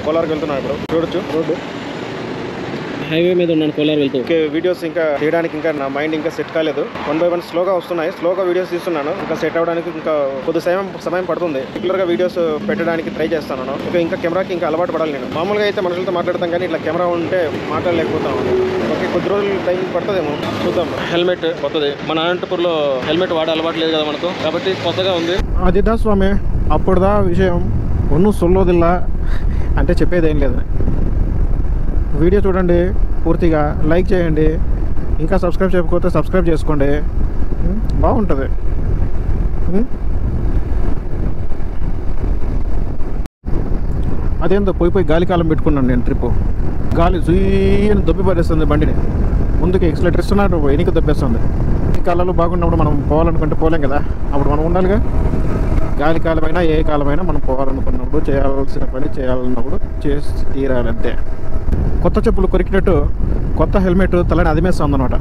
కోలార్కి వెళ్తున్నాను ఇప్పుడు. చూడొచ్చు రోడ్డు హైవే మీద ఉన్నాను కోలార్ వెళ్తూ. వీడియోస్ ఇంకా తీయడానికి ఇంకా నా మైండ్ ఇంకా సెట్ కాలేదు. 1 by 1 స్లోగా వస్తున్నాయి. స్లోగా వీడియోస్ తీస్తున్నాను. ఇంకా సెట్ అవ్వడానికి ఇంకా కొద్ది సమయం పడుతుంది. రెగ్యులర్ గా వీడియోస్ పెట్టడానికి ట్రై చేస్తాను. ఇంకా కెమెరాకి ఇంకా అలవాటు పడాలి. నేను మామూలుగా అయితే మనుషులతో మాట్లాడతాం, కానీ ఇట్లా కెమెరా ఉంటే మాట్లాడలేకపోతాను. ఓకే, కొద్ది రోజులు టైం పడుతుందేమో, చూద్దాం. హెల్మెట్ కొత్తది. మన అనంతపూర్లో హెల్మెట్ వాడే అలవాటు లేదు కదా మనకు, కాబట్టి కొత్తగా ఉంది. అదిదా స్వామి, అప్పుడుదా విషయం ఒన్ను సొల్లోదిల్ల అంటే చెప్పేది ఏం లేదు. వీడియో చూడండి, పూర్తిగా లైక్ చేయండి, ఇంకా సబ్స్క్రైబ్ చేయకపోతే సబ్స్క్రైబ్ చేసుకోండి, బాగుంటుంది. అదేందో పోయి గాలికాలం పెట్టుకున్నాను నేను. ట్రిప్ గాలి జూయని దొబ్బి పడేస్తుంది బండిని. ముందుకు ఎక్సలేటర్ ఇస్తున్నారు, వెనక్కి దొబ్బేస్తుంది. ఈ కాలాలు బాగున్నప్పుడు మనం పోవాలనుకుంటే పోలేం కదా, అప్పుడు మనం ఉండాలిగా. గాలి కాలమైనా ఏ కాలమైనా మనం పోవాలనుకున్నప్పుడు, చేయాల్సిన పని చేయాలన్నప్పుడు చేసి తీరాలంతే. కొత్త చెప్పులు కొరికినట్టు కొత్త హెల్మెట్ తలని అదిమేస్తుంది అనమాట.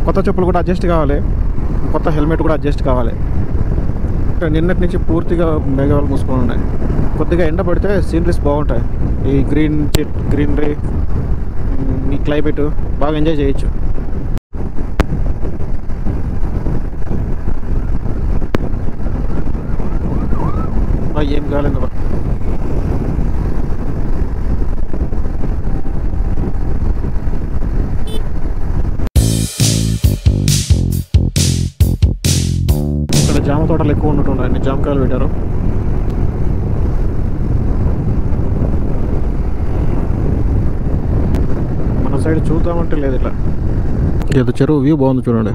కొత్త చెప్పులు కూడా అడ్జస్ట్ కావాలి, కొత్త హెల్మెట్ కూడా అడ్జస్ట్ కావాలి. నిన్నటి నుంచి పూర్తిగా మేఘాలు మూసుకొని ఉన్నాయి. కొద్దిగా ఎండ పడితే సీనరీస్ బాగుంటాయి. ఈ గ్రీనరీ, ఈ క్లైమేట్ బాగా ఎంజాయ్ చేయొచ్చు. ఏం కాలేదు. ఇక్కడ జామ తోటలు ఎక్కువ ఉన్నట్టున్నాయి, అన్ని జామకాయలు పెట్టారు. మన సైడ్ చూద్దామంటే లేదు. ఇట్లా ఏదో చెరువు వ్యూ బాగుంది చూడండి.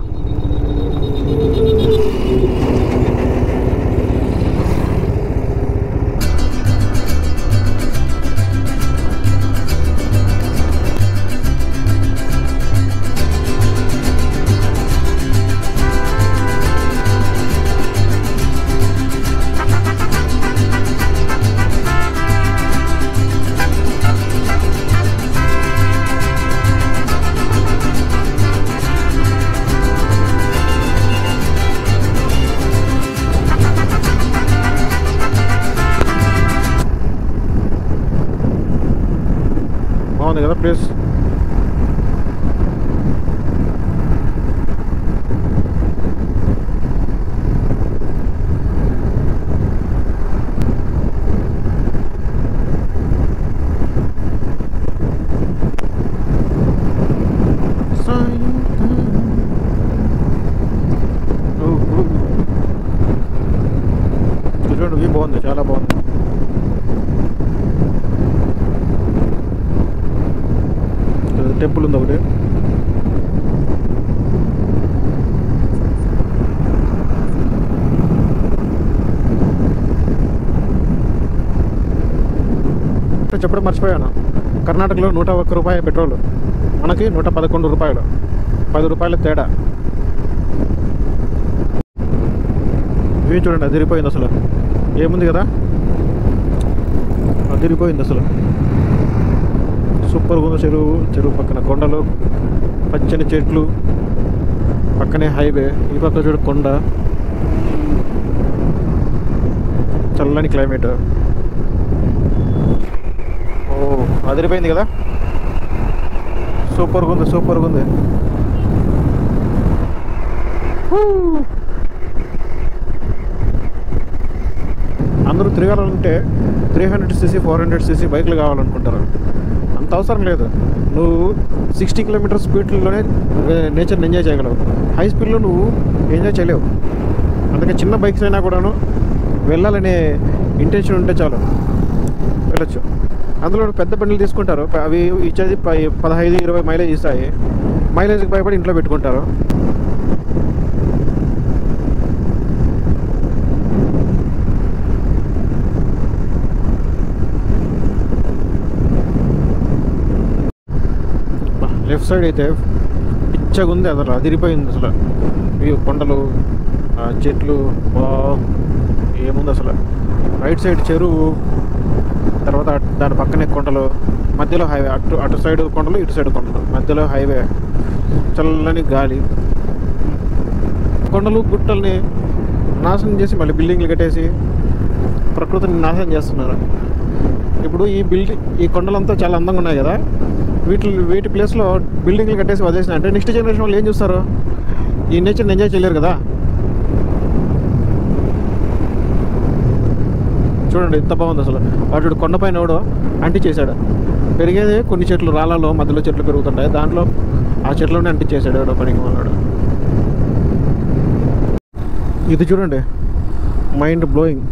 బాగుంది కదా ప్లేస్. చూడండి, వ్యూ బాగుంది, చాలా బాగుంది. టెంపుల్ ఉంది ఒకటి. చెప్పడం మర్చిపోయాను, కర్ణాటకలో 101 రూపాయి పెట్రోల్, మనకి 111 రూపాయలు, 10 రూపాయల తేడా. వ్యూ చూడండి, అదిరిపోయింది అసలు. ఏముంది కదా, అదిరిపోయింది అసలు. సూపర్గా ఉంది. చెరువు పక్కన కొండలు, పచ్చని చెట్లు, పక్కనే హైవే, ఈ పక్క చూడు కొండ, చల్లని క్లైమేట్. ఓ, అదిరిపోయింది కదా, సూపర్గా ఉంది. అందరూ తిరగాలంటే 300cc 400cc బైక్లు కావాలనుకుంటారు. అంత అవసరం లేదు. నువ్వు 60 km స్పీడ్లోనే నేచర్ని ఎంజాయ్ చేయగలవు. హై స్పీడ్లో నువ్వు ఎంజాయ్ చేయలేవు. అందుకే చిన్న బైక్స్ అయినా కూడాను వెళ్ళాలనే ఇంటెన్షన్ ఉంటే చాలు, వెళ్ళొచ్చు. అందులో పెద్ద బండ్లు తీసుకుంటారు, అవి ఇచ్చేది 15-20 మైలేజ్ ఇస్తాయి. మైలేజ్కి భయపడి ఇంట్లో పెట్టుకుంటారు. లెఫ్ట్ సైడ్ అయితే పిచ్చగా ఉంది, అసలు అదిరిపోయింది అసలు. వ్యూ, కొండలు, చెట్లు, ఏముంది అసలు. రైట్ సైడ్ చెరువు, తర్వాత దాని పక్కనే కొండలు, మధ్యలో హైవే. అటు సైడ్ కొండలు, ఇటు సైడ్ కొండలు, మధ్యలో హైవే, చల్లని గాలి. కొండలు గుట్టల్ని నాశనం చేసి మళ్ళీ బిల్డింగ్లు కట్టేసి ప్రకృతిని నాశనం చేస్తున్నారు. ఇప్పుడు ఈ కొండలంతా చాలా అందంగా ఉన్నాయి కదా, వీటి ప్లేస్లో బిల్డింగ్లు కట్టేసి వదిలేసిన అంటే నెక్స్ట్ జనరేషన్ వాళ్ళు ఏం చూస్తారు? ఈ నేచర్ని ఎంజాయ్ చేయలేరు కదా. చూడండి ఎంత బాగుంది అసలు. వాడు కొండపైన ఎవడో అంటించేశాడు. పెరిగేది కొన్ని చెట్లు, రాళ్ళలో మధ్యలో చెట్లు పెరుగుతుంటాయి, దాంట్లో ఆ చెట్లోనే అంటించేశాడు ఎవడో పనికి ఉన్నాడు. ఇది చూడండి, మైండ్ బ్లోయింగ్.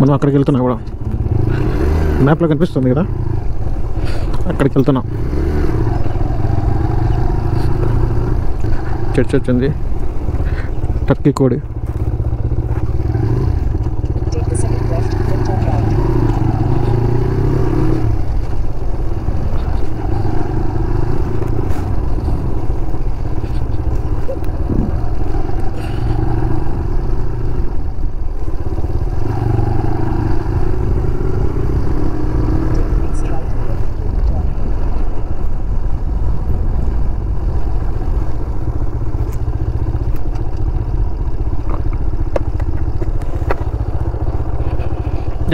మనం అక్కడికి వెళ్తున్నాం కూడా, మ్యాప్లో కనిపిస్తుంది కదా, అక్కడికి వెళ్తున్నాం. చర్చ్ వచ్చింది, టర్కీ కోడి.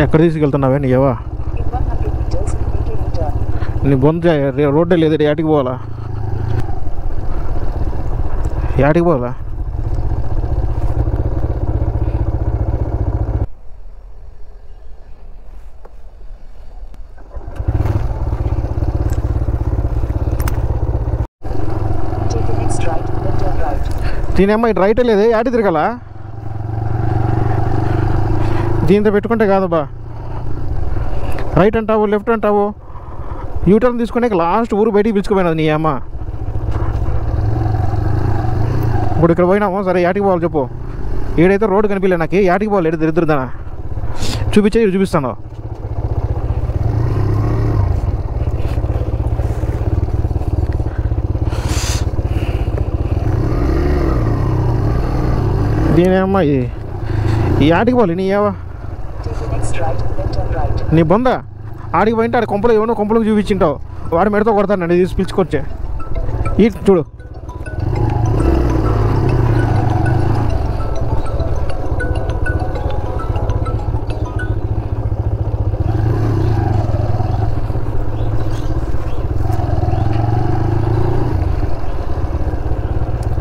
ఎక్కడ తీసుకెళ్తున్నావే నీవా? నీ బొంద రోడ్డే లేదు, యాటికి పోవాలా? యాటికి పోవాలా? దీనేమ్మా ఇటు రైటే లేదే, యాటి తిరగాల? దీంతో పెట్టుకుంటే కాదబ్బా, రైట్ అంటావు, లెఫ్ట్ అంటావు, యూటర్న్ తీసుకునే లాస్ట్ ఊరు బయటికి పిలుచుకుపోయినది నీ అమ్మ. ఇప్పుడు ఇక్కడ పోయినాము, సరే యాటికి పోవాలి చెప్పు. ఏడైతే రోడ్డు కనిపించలే నాకు, యాటికి పోవాలి? ఏడు దరిద్రదానా చూపిస్తాను. దీనేమ్మా ఈ ఆటికి పోవాలి నీ ఏవా? నీ బొంద ఆడికి పోయింటే ఆడ కొంపలు ఏమో కొంపలకు చూపించింటావు, వాడి మెడతో కొడతానండి తీసి పిలుచుకొచ్చే. ఈ చూడు,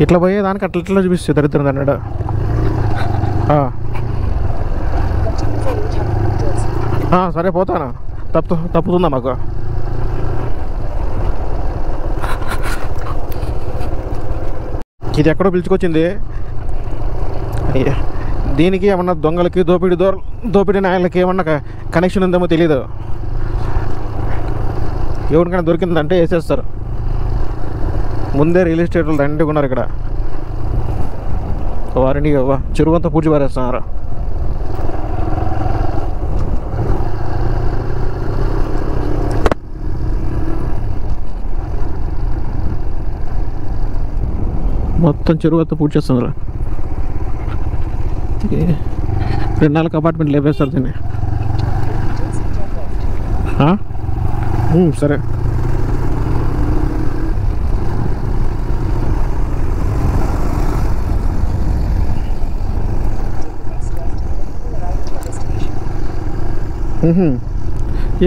ఇట్లా పోయేదానికి అట్లా చూపిస్తే దరిద్రం అన్నాడు. సరే పోతాను, తప్పుతుందా మాకు? ఇది ఎక్కడో పిలుచుకొచ్చింది. దీనికి ఏమన్నా దొంగలకి దోపిడీ నాయలకి ఏమన్నా కనెక్షన్ ఉందేమో తెలీదు. ఎవరికైనా దొరికిందంటే వేసేస్తారు. ముందే రియల్ ఎస్టేట్ వాళ్ళు దండిగా ఉన్నారు ఇక్కడ, వారిని చెరువంతా పూడ్చి పారేస్తున్నారు. మొత్తం చెరువు అంతా పూర్తి చేస్తున్నారు. 2-4 అపార్ట్మెంట్లు లేపేస్తారు దీన్ని. సరే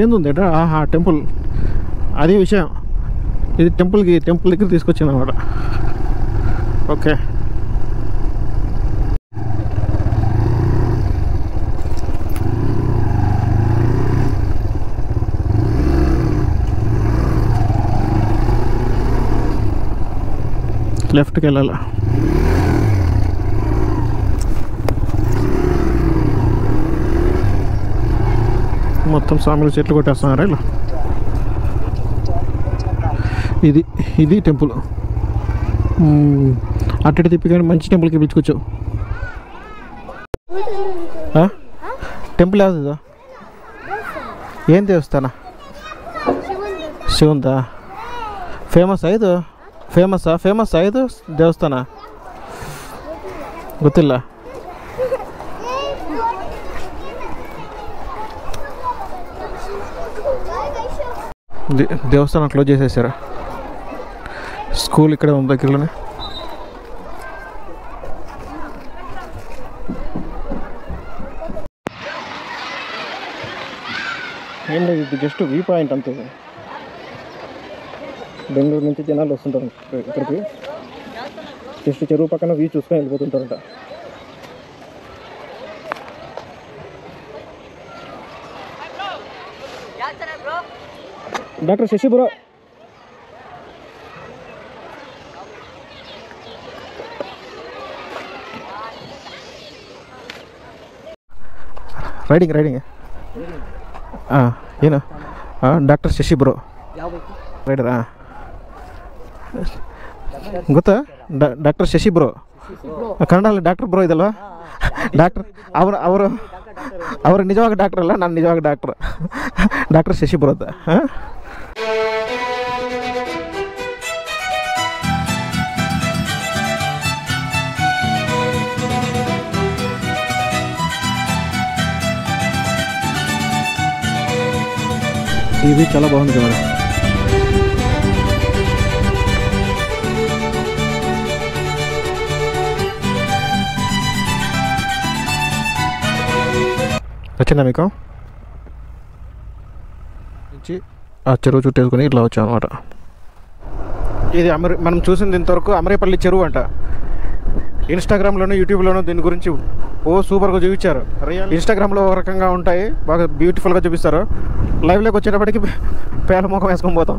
ఏంది టెంపుల్, అదే విషయం. ఇది టెంపుల్ దగ్గర తీసుకొచ్చాను అన్నమాట. ఓకే, లెఫ్ట్కి వెళ్ళాలి. మొత్తం సామిలు చెట్లు కొట్టేస్తున్నారు ఇలా. ఇది టెంపుల్. అటు తిప్పి కానీ మంచి టెంపుల్కి పిలుచుకొచ్చావు. టెంపుల్ యాವುದು? ಏನು ದೇವಸ್ಥಾನ? ಶಿವಂದ ಫೇಮಸ್ಸಾ ಇದು? ಫೇಮಸ್ಸಾ ಇದು ದೇವಸ್ಥಾನ? ಗೊತ್ತಿಲ್ಲ. దేవస్థానం క్లోజ్ చేసేసారు. స్కూల్ ఇక్కడే ఉంది దగ్గరలోనే. ఏం లేదు, ఇది జస్ట్ వ్యూ పాయింట్ అంతే. బెంగళూరు నుంచి జనాలు వస్తుంటారు ఇక్కడికి, జస్ట్ చెరువు పక్కన వ్యూ చూసుకొని వెళ్ళిపోతుంటారంట. డాక్టర్ శశి బ్రో, రైడింగ్ ಏನು ಡಾಕ್ಟರ್ ಶಶಿ ಬ್ರೋ ರೈಡರಾ ಗೊತ್ತಾ? ಡಾಕ್ಟರ್ ಶಶಿ ಬ್ರೋ ಕನ್ನಡದಲ್ಲಿ ಡಾಕ್ಟರ್ ಬ್ರೋ ಇದಲ್ವಾ? ಡಾಕ್ಟರ್ ಅವರು ನಿಜವಾಗ ಡಾಕ್ಟರ್ ಅಲ್ಲ, ನಾನು ನಿಜವಾಗ ಡಾಕ್ಟರ್ ಶಶಿ ಬ್ರೋ ಅಂತ. ಹಾಂ, ఇది చాలా బాగుంది కెమెరా. నచ్చిందా మీకు? నుంచి ఆ చెరువు చుట్టేసుకొని ఇట్లా వచ్చాం అనమాట. ఇది మనం చూసింది ఇంతవరకు అమరేపల్లి చెరువు అంట. ఇన్స్టాగ్రామ్లోనూ యూట్యూబ్లోనూ దీని గురించి సూపర్గా చూపించారు. ఇన్స్టాగ్రామ్లో ఒక రకంగా ఉంటాయి, బాగా బ్యూటిఫుల్గా చూపిస్తారు. లైవ్లోకి వచ్చేటప్పటికి పేల ముఖం వేసుకొని పోతాం.